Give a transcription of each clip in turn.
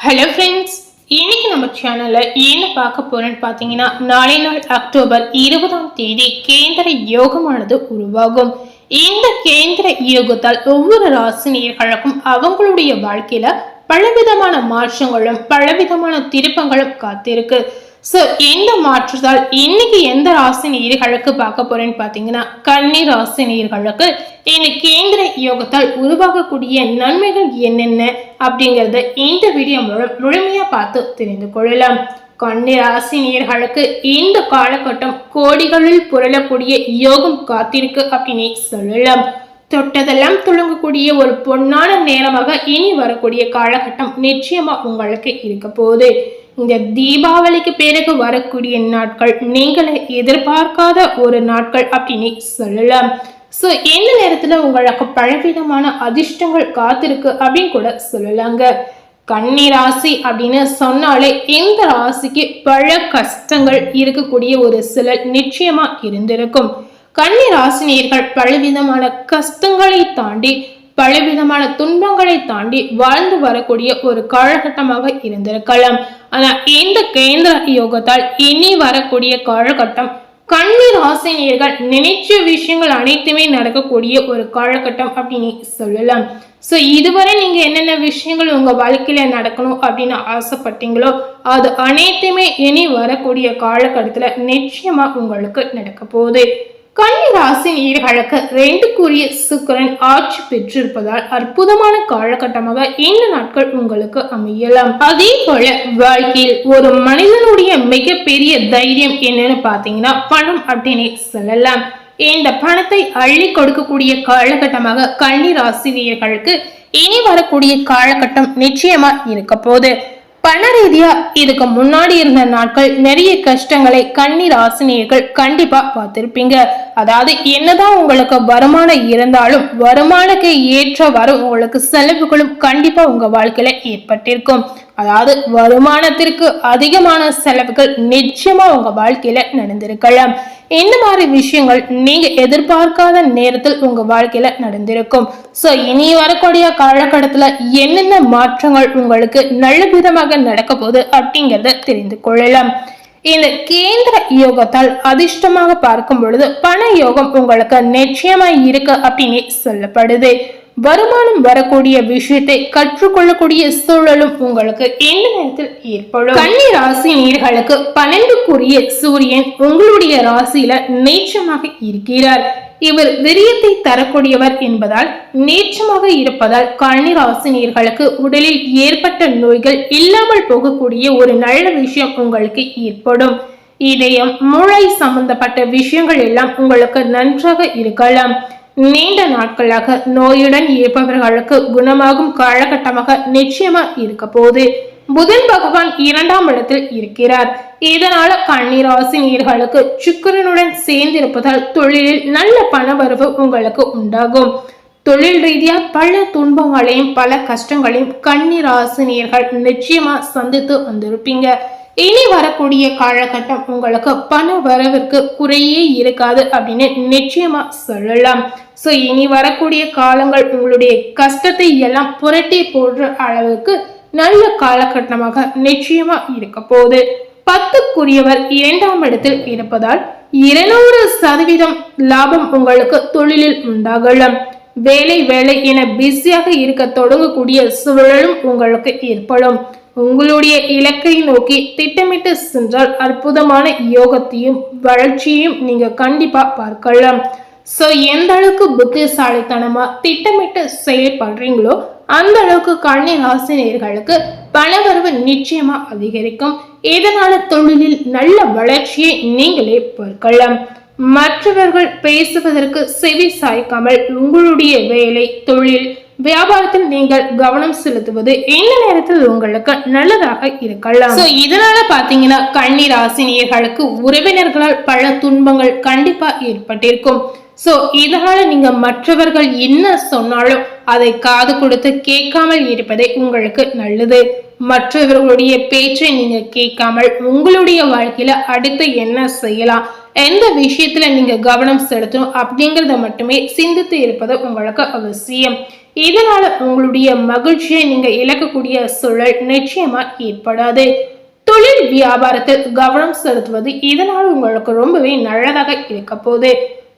Hello friends, இன்னைக்கு நம்ம சேனல்ல என்ன பார்க்க போறேன்னு பார்த்தீங்கன்னா, நாளை நாள் அக்டோபர் 20ஆம் தேதி கேந்திர யோகமானது உருவாகும். இந்த கேந்திர யோகத்தால் ஒவ்வொரு ராசினியர்களுக்கும் அவங்களுடைய வாழ்க்கையில பலவிதமான மாற்றங்களும் பலவிதமான திருப்பங்களும் காத்திருக்கு. ஸோ இந்த மாற்றத்தால் இன்னைக்கு எந்த ராசி நேயர்களுக்கு பார்க்க போறேன்னு பார்த்தீங்கன்னா, கன்னி ராசி நேயர்களுக்கு இந்த கேந்திர யோகத்தால் உருவாகக்கூடிய நன்மைகள் என்னென்ன அப்படிங்கறத இந்த வீடியோ மூலம் முழுமையா பார்த்து தெரிந்து கொள்ளலாம். கன்னி ராசி நேயர்களுக்கு இந்த காலகட்டம் கோடிகளில் புரளக்கூடிய யோகம் காத்திருக்கு அப்படின்னு சொல்லலாம். தொட்டதெல்லாம் துளங்கக்கூடிய ஒரு பொன்னான நேரமாக இனி வரக்கூடிய காலகட்டம் நிச்சயமா உங்களுக்கு இருக்க போகுது. இந்த தீபாவளிக்கு பிறகு வரக்கூடிய நாட்கள் நீங்களே எதிர்பார்க்காத ஒரு நாட்கள் அப்படின்னு சொல்லலாம். ஸோ இந்த நேரத்துல உங்களுக்கு பலவிதமான அதிர்ஷ்டங்கள் காத்திருக்கு அப்படின்னு கூட சொல்லலாங்க. கன்னி ராசி அப்படின்னு சொன்னாலே இந்த ராசிக்கு பல கஷ்டங்கள் இருக்கக்கூடிய ஒரு சிலர் நிச்சயமா இருந்திருக்கும். கன்னி ராசினியர்கள் பலவிதமான கஷ்டங்களை தாண்டி பலவிதமான துன்பங்களை தாண்டி வாழ்ந்து வரக்கூடிய ஒரு காலகட்டமாக இருந்திருக்கலாம். ஆனா இந்த கேந்திர யோகத்தால் இனி வரக்கூடிய காலகட்டம் கன்னி ராசினியர்கள் நினைச்ச விஷயங்கள் அனைத்துமே நடக்கக்கூடிய ஒரு காலகட்டம் அப்படின்னு சொல்லலாம். ஸோ இதுவரை நீங்க என்னென்ன விஷயங்கள் உங்க வாழ்க்கையில நடக்கணும் அப்படின்னு ஆசைப்பட்டீங்களோ அது அனைத்துமே இனி வரக்கூடிய காலகட்டத்துல நிச்சயமா உங்களுக்கு நடக்க போகுது. கன்னி ராசி நேயர்களுக்கு 2க்குரிய சுக்கிரன் ஆட்சி பெற்றிருப்பதால் அற்புதமான காலகட்டமாக இந்த நாட்கள் உங்களுக்கு அமையலாம். அதே போல வாழ்க்கையில் ஒரு மனிதனுடைய மிகப்பெரிய தைரியம் என்னன்னு பாத்தீங்கன்னா பணம் அப்படின்னு சொல்லலாம். இந்த பணத்தை அள்ளி கொடுக்கக்கூடிய காலகட்டமாக கன்னி ராசி நேயர்களுக்கு இனி வரக்கூடிய காலகட்டம் நிச்சயமா இருக்க போகுது. பண ரீதியா இதுக்கு முன்னாடி இருந்த நாட்கள் நிறைய கஷ்டங்களை கன்னி ராசினியர்கள் கண்டிப்பா பார்த்திருப்பீங்க. அதாவது என்னதான் உங்களுக்கு வருமானம் இருந்தாலும் வருமானத்தை ஏற்ற வரும் உங்களுக்கு செலவுகளும் கண்டிப்பா உங்க வாழ்க்கையில ஏற்பட்டிருக்கும். அதாவது வருமானத்திற்கு அதிகமான செலவுகள் நிச்சயமா உங்க வாழ்க்கையில நடந்திருக்கலாம். இந்த மாதிரி விஷயங்கள் நீங்க எதிர்பார்க்காத நேரத்தில் உங்க வாழ்க்கையில நடந்திருக்கும். சோ இனி வரக்கூடிய காலகட்டத்துல என்னென்ன மாற்றங்கள் உங்களுக்கு நல்ல விதமாக நடக்க போகுது அப்படிங்கறத தெரிந்து கொள்ளலாம். இந்த கேந்திர யோகத்தால் அதிர்ஷ்டமாக பார்க்கும் பொழுது பண யோகம் உங்களுக்கு நிச்சயமா இருக்கு அப்படின்னு சொல்லப்படுது. வருமானம் வரக்கூடிய விஷயத்தை கற்றுக்கொள்ளக்கூடிய சூழலும் உங்களுக்கு எந்த நேரத்தில் ஏற்படும். கன்னி ராசி நேயர்களுக்கு 12க்குரிய சூரியன் உங்களுடைய ராசியில நீச்சமாக இருக்கிறார். இவர் விரியத்தை தரக்கூடியவர் என்பதால் நீச்சமாக இருப்பதால் கன்னி ராசி நேயர்களுக்கு உடலில் ஏற்பட்ட நோய்கள் இல்லாமல் போகக்கூடிய ஒரு நல்ல விஷயம் உங்களுக்கு ஏற்படும். இதயம் மூளை சம்பந்தப்பட்ட விஷயங்கள் எல்லாம் உங்களுக்கு நன்றாக இருக்கலாம். நீண்ட நாட்களாக நோயுடன் இருப்பவர்களுக்கு குணமாகும் காலகட்டமாக நிச்சயமா இருக்க போது. புதன் பகவான் 2ஆம் இடத்தில் இருக்கிறார். இதனால கன்னி ராசி நேயர்களுக்கு சுக்கிரனுடன் சேர்ந்து இருப்பதால் தொழிலில் நல்ல பணவரவு உங்களுக்கு உண்டாகும். தொழில் ரீதியா பல துன்பங்களையும் பல கஷ்டங்களையும் கன்னி ராசி நேயர்கள் நிச்சயமா சந்தித்து வந்திருப்பீங்க. இனி வரக்கூடிய காலகட்டம் உங்களுக்கு பண வரவிற்கு குறையே இருக்காது அப்படின்னு நிச்சயமா சொல்லலாம். சோ இனி வரக்கூடிய காலங்கள் உங்களுடைய கஷ்டத்தை எல்லாம் புரட்டி போடுற அளவுக்கு நல்ல காலகட்டமாக நிச்சயமா இருக்க போகுது. 10க்குரியவர் 2ஆம் இடத்தில் இருப்பதால் 200% லாபம் உங்களுக்கு தொழிலில் உண்டாகலாம். வேலை வேலை என பிஸியாக இருக்க தொடங்கக்கூடிய சூழலும் உங்களுக்கு ஏற்படும். உங்களுடைய இலக்கை நோக்கி திட்டமிட்டு சென்றால் அற்புதமான யோகத்தையும் வளர்ச்சியையும் நீங்க கண்டிப்பா பார்க்கலாம். சோ எந்த அளவுக்கு புத்திசாலித்தனமா திட்டமிட்டு செயல்படுறீங்களோ அந்த அளவுக்கு கன்னி ராசி நேயர்களுக்கு பணவரவு நிச்சயமா அதிகரிக்கும். இதனால தொழிலில் நல்ல வளர்ச்சியை நீங்களே பார்க்கலாம். மற்றவர்கள் பேசுவதற்கு செவி சாய்க்காமல் உங்களுடைய வேலை தொழில் வியாபாரத்தில் நீங்கள் கவனம் செலுத்துவது இந்த நேரத்தில் உங்களுக்கு நல்லதாக இருக்கலாம். சோ இதனால பாத்தீங்கன்னா கன்னி ராசி நேயர்களுக்கு உறவினர்களால் பல துன்பங்கள் கண்டிப்பா ஏற்பட்டிருக்கும். சோ இதனால நீங்க மற்றவர்கள் என்ன சொன்னாலும் அதை காது கொடுத்து கேட்காமல் இருப்பதே உங்களுக்கு நல்லது. மற்றவர்களுடைய பேச்சை நீங்க கேட்காமல் உங்களுடைய வாழ்க்கையில அடுத்து என்ன செய்யலாம், எந்த விஷயத்துல நீங்க கவனம் செலுத்தணும் அப்படிங்கறத மட்டுமே சிந்தித்து இருப்பது உங்களுக்கு அவசியம். இதனால உங்களுடைய மகிழ்ச்சியை நீங்க இழக்கக்கூடிய சூழல் நிச்சயமா ஏற்படாது. தொழில் வியாபாரத்தில் கவனம் செலுத்துவது இதனால உங்களுக்கு ரொம்பவே நல்லதாக இருக்க போகுது.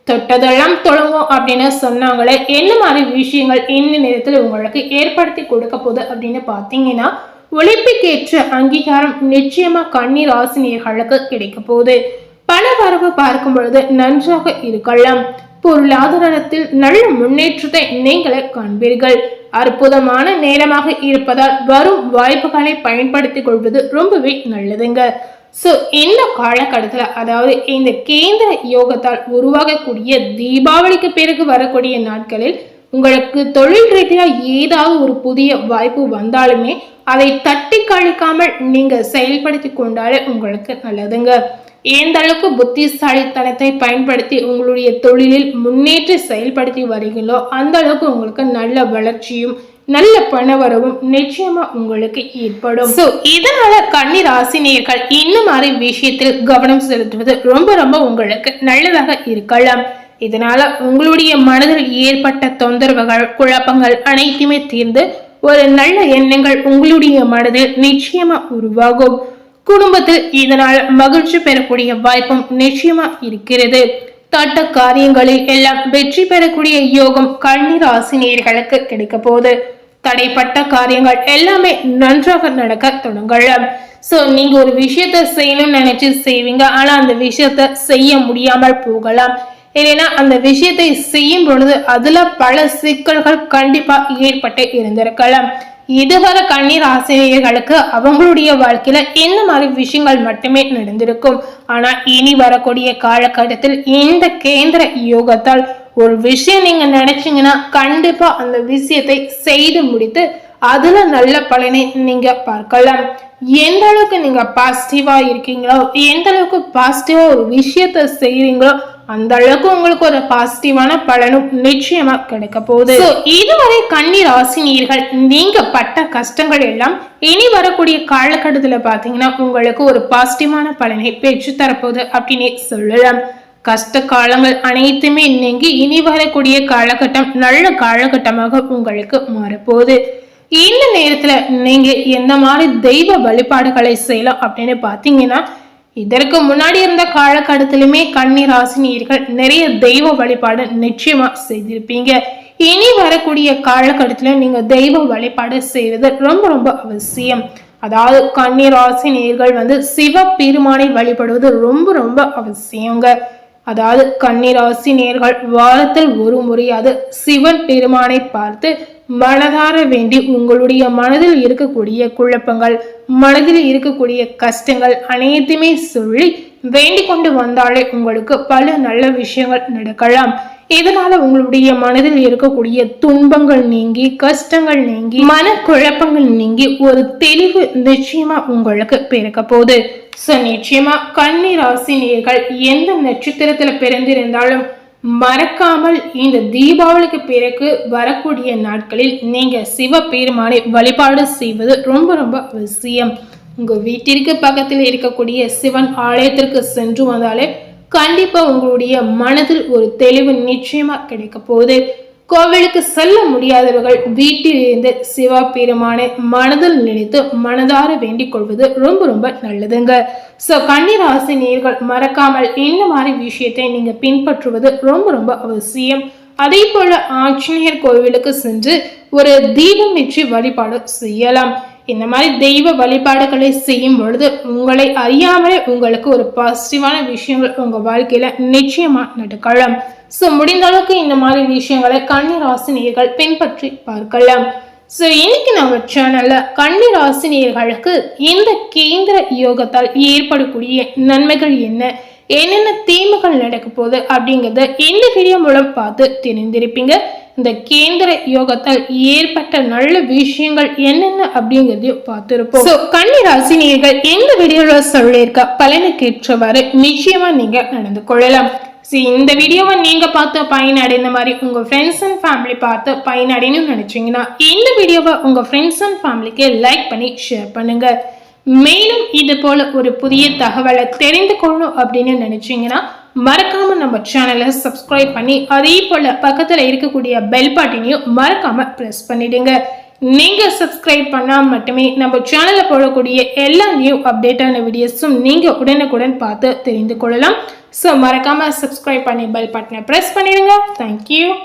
தொட்டதெல்லாம் தொடங்கும் அப்படின்னு சொன்னாங்களே, என்ன மாதிரி விஷயங்கள் இந்த நேரத்தில் உங்களுக்கு ஏற்படுத்தி கொடுக்க போகுது அப்படின்னு பாத்தீங்கன்னா, உழைப்புக்கேற்ற அங்கீகாரம் நிச்சயமா கன்னி ராசினியர்களுக்கு கிடைக்க போகுது. பண வரவு பார்க்கும் பொழுது நன்றாக இருக்கலாம். பொருளாதாரத்தில் நல்ல முன்னேற்றத்தை நீங்களே காண்பீர்கள். அற்புதமான நேரமாக இருப்பதால் வரும் வாய்ப்புகளை பயன்படுத்திக் கொள்வது ரொம்பவே நல்லதுங்க. சோ இந்த காலகட்டத்துல, அதாவது இந்த கேந்திர யோகத்தால் உருவாகக்கூடிய தீபாவளிக்கு பிறகு வரக்கூடிய நாட்களில் உங்களுக்கு தொழில் ரீதியா ஏதாவது ஒரு புதிய வாய்ப்பு வந்தாலுமே அதை தட்டி கழிக்காமல் நீங்க செயல்படுத்தி கொண்டாலே உங்களுக்கு நல்லதுங்க. எந்த அளவுக்கு புத்திசாலித்தனத்தை பயன்படுத்தி உங்களுடைய தொழிலில் முன்னேற்றி செயல்படுத்தி வரீங்களோ அந்த அளவுக்கு உங்களுக்கு நல்ல வளர்ச்சியும் நல்ல பணவரவும் நிச்சயமா உங்களுக்கு ஏற்படும். சோ இதனால கன்னி ராசினியர்கள் இந்த மாதிரி விஷயத்தில் கவனம் செலுத்துவது ரொம்ப ரொம்ப உங்களுக்கு நல்லதாக இருக்கலாம். இதனால உங்களுடைய மனதில் ஏற்பட்ட தொந்தரவுகள், குழப்பங்கள் அனைத்துமே தீர்ந்து ஒரு நல்ல எண்ணங்கள் உங்களுடைய மனதில் நிச்சயமா உருவாகும். குடும்பத்தில் இதனால் மகிழ்ச்சி பெறக்கூடிய வாய்ப்பும் நிச்சயமா இருக்கிறது. தட்ட காரியங்களில் எல்லாம் வெற்றி பெறக்கூடிய யோகம் கன்னி ராசினியர்களுக்கு கிடைக்க போகுது. தடைப்பட்ட காரியங்கள் எல்லாமே நன்றாக நடக்க தொடங்கலாம். சோ நீங்க ஒரு விஷயத்த செய்யணும்னு நினைச்சு செய்வீங்க, ஆனா அந்த விஷயத்த செய்ய முடியாமல் போகலாம். இல்லைன்னா அந்த விஷயத்தை செய்யும் பொழுது அதுல பல சிக்கல்கள் கண்டிப்பா ஏற்பட்டு இருந்திருக்கலாம். இதுவரை கன்னி ராசினியர்களுக்கு அவங்களுடைய வாழ்க்கையில என்ன மாதிரி விஷயங்கள் மட்டுமே நடந்திருக்கும். ஆனா இனி வரக்கூடிய காலகட்டத்தில் இந்த கேந்திர யோகத்தால் ஒரு விஷயம் நீங்க நினைச்சீங்கன்னா கண்டிப்பா அந்த விஷயத்தை செய்து முடித்து அதுல நல்ல பலனை நீங்க பார்க்கலாம். எந்த அளவுக்கு நீங்க பாசிட்டிவா இருக்கீங்களோ, எந்த அளவுக்கு பாசிட்டிவா ஒரு விஷயத்த செய்யறீங்களோ அந்த அளவுக்கு உங்களுக்கு ஒரு பாசிட்டிவான பலனும் நிச்சயமா கிடைக்க போகுது. இதுவரை கன்னி ராசினியர்கள் நீங்க பட்ட கஷ்டங்கள் எல்லாம் இனி வரக்கூடிய காலகட்டத்துல பாத்தீங்கன்னா உங்களுக்கு ஒரு பாசிட்டிவான பலனை பெற்று தரப்போகுது அப்படின்னு சொல்லலாம். கஷ்ட காலங்கள் அனைத்துமே நீங்கி இனி வரக்கூடிய காலகட்டம் நல்ல காலகட்டமாக உங்களுக்கு மாறப்போகுது. இந்த நேரத்துல நீங்க எந்த மாதிரி தெய்வ வழிபாடுகளை செய்யலாம் அப்படின்னு பாத்தீங்கன்னா, இதற்கு முன்னாடி இருந்த காலகட்டத்திலுமே கன்னி ராசினியர்கள் நிறைய தெய்வ வழிபாடு நிச்சயமா செய்திருப்பீங்க. இனி வரக்கூடிய காலகட்டத்துல நீங்க தெய்வ வழிபாடு செய்வது ரொம்ப ரொம்ப அவசியம். அதாவது கன்னி ராசினியர்கள் சிவ பெருமானை வழிபடுவது ரொம்ப ரொம்ப அவசியங்க. அதாவது கன்னி ராசினியர்கள் வாரத்தில் ஒரு முறையாவது சிவன் பெருமானை பார்த்து மனதார வேண்டி உங்களுடைய மனதில் இருக்கக்கூடிய குழப்பங்கள், மனதில் இருக்கக்கூடிய கஷ்டங்கள் அனைத்துமே சொல்லி வேண்டிக் கொண்டு வந்தாலே உங்களுக்கு பல நல்ல விஷயங்கள் நடக்கலாம். இதனால உங்களுடைய மனதில் இருக்கக்கூடிய துன்பங்கள் நீங்கி, கஷ்டங்கள் நீங்கி, மன குழப்பங்கள் நீங்கி ஒரு தெளிவு நிச்சயமா உங்களுக்கு பிறக்க போகுது. நிச்சயமா கன்னி ராசினியர்கள் எந்த நட்சத்திரத்துல பிறந்திருந்தாலும் மறக்காமல் இந்த தீபாவளிக்கு பிறகு வரக்கூடிய நாட்களில் நீங்க சிவ பெருமானை வழிபாடு செய்வது ரொம்ப ரொம்ப அவசியம். உங்க வீட்டிற்கு பக்கத்தில் இருக்கக்கூடிய சிவன் ஆலயத்திற்கு சென்று வந்தாலே கண்டிப்பா உங்களுடைய மனதில் ஒரு தெளிவு நிச்சயமா கிடைக்க போகுது. கோவிலுக்கு செல்ல முடியாதவர்கள் வீட்டில் இருந்து சிவ பெருமானை மனதில் நினைத்து மனதார வேண்டிக் கொள்வது ரொம்ப ரொம்ப நல்லதுங்க. கன்னி ராசி நேயர்கள் மறக்காமல் இந்த மாதிரி விஷயத்தை நீங்க பின்பற்றுவது ரொம்ப ரொம்ப அவசியம். அதே போல ஆஞ்சநேயர் கோவிலுக்கு சென்று ஒரு தீபம் ஏற்றி வழிபாடு செய்யலாம். இந்த மாதிரி தெய்வ வழிபாடுகளை செய்யும் பொழுது உங்களை அறியாமலே உங்களுக்கு ஒரு பாசிட்டிவான விஷயங்கள் உங்க வாழ்க்கையில நிச்சயமா நடக்கலாம். முடிந்த அளவுக்கு இந்த மாதிரி விஷயங்களை கன்னி ராசினியர்கள் பின்பற்றி பார்க்கலாம். இன்னைக்கு நம்ம சேனல்ல கன்னி ராசினியர்களுக்கு இந்த கேந்திர யோகத்தால் ஏற்படக்கூடிய நன்மைகள் என்ன, என்னென்ன தீமைகள் நடக்க போகுது அப்படிங்கறத இந்த வீடியோ மூலம் பார்த்து தெரிந்திருப்பீங்க. இந்த கேந்திர யோகத்தால் ஏற்பட்ட நல்ல விஷயங்கள் என்னென்ன அப்படிங்கறதையும் பார்த்திருப்போம். கன்னி ராசினியர்கள் இந்த வீடியோல சொல்லியிருக்க பலனுக்கு ஏற்றவாறு நிச்சயமா நீங்க நடந்து கொள்ளலாம். இந்த வீடியோவை நீங்க பார்த்து பயனடைந்த மாதிரி உங்க ஃப்ரெண்ட்ஸ் அண்ட் ஃபேமிலி பார்த்து பயனடையணும்னு நினைச்சீங்கன்னா இந்த வீடியோவை உங்க ஃப்ரெண்ட்ஸ் அண்ட் ஃபேமிலிக்கு லைக் பண்ணி ஷேர் பண்ணுங்க. மேலும் இது போல ஒரு புதிய தகவலை தெரிந்து கொள்ளணும் அப்படின்னு நினைச்சீங்கன்னா மறக்காம நம்ம சேனலை சப்ஸ்கிரைப் பண்ணி அதே போல பக்கத்துல இருக்கக்கூடிய பெல் பட்டனையும் மறக்காம பிரஸ் பண்ணிடுங்க. நீங்க சப்ஸ்கிரைப் பண்ணா மட்டுமே நம்ம சேனல்ல போடக்கூடிய எல்லா நியூ அப்டேட்டான வீடியோஸும் நீங்க உடனுக்குடன் பார்த்து தெரிந்து கொள்ளலாம். ஸோ மறக்காம சப்ஸ்கிரைப் பண்ணி பெல் பட்டனை பிரஸ் பண்ணிடுங்க. தேங்க்யூ.